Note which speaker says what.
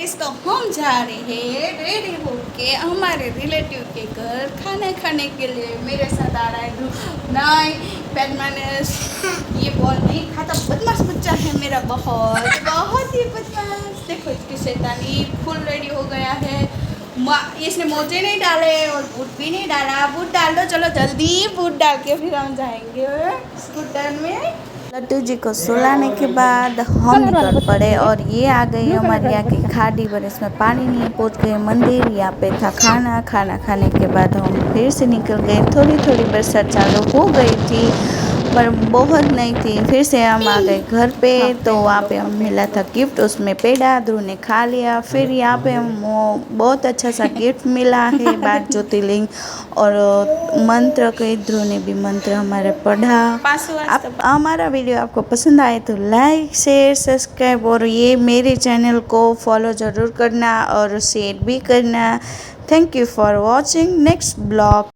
Speaker 1: Guys, तो हम जा रहे हैं रेडी होके हमारे रिलेटिव के घर खाना खाने के लिए। मेरे साथ आ रहा है नहीं बदमाश, ये बॉल नहीं खाता, बदमाश बच्चा है मेरा, बहुत बहुत ही बदमाश। देखो इसकी शैतानी, फुल रेडी हो गया है। इसने मोजे नहीं डाले और बूट भी नहीं डाला। बूट डाल दो, चलो जल्दी बूट डाल के फिर हम जाएंगे स्कूटर में। लड्डू जी को सुलाने के बाद हम निकल पड़े और ये आ गई हमारे यहाँ की खाड़ी बरस में पानी नहीं पहुँच गए मंदिर। यहाँ पे था खाना खाने के बाद हम फिर से निकल गए। थोड़ी थोड़ी बरसात चालू हो गई थी पर बहुत नहीं थी। फिर से हम आ गए घर पे, तो वहाँ पे हम मिला था गिफ्ट, उसमें पेड़ा ध्रुव ने खा लिया। फिर यहाँ पे हम बहुत अच्छा सा गिफ्ट मिला है 12 ज्योतिर्लिंग और मंत्र कई, ध्रुव ने भी मंत्र हमारे पढ़ा। आप हमारा वीडियो आपको पसंद आए तो लाइक शेयर सब्सक्राइब और ये मेरे चैनल को फॉलो ज़रूर करना और शेयर भी करना। Thank you for watching next blog.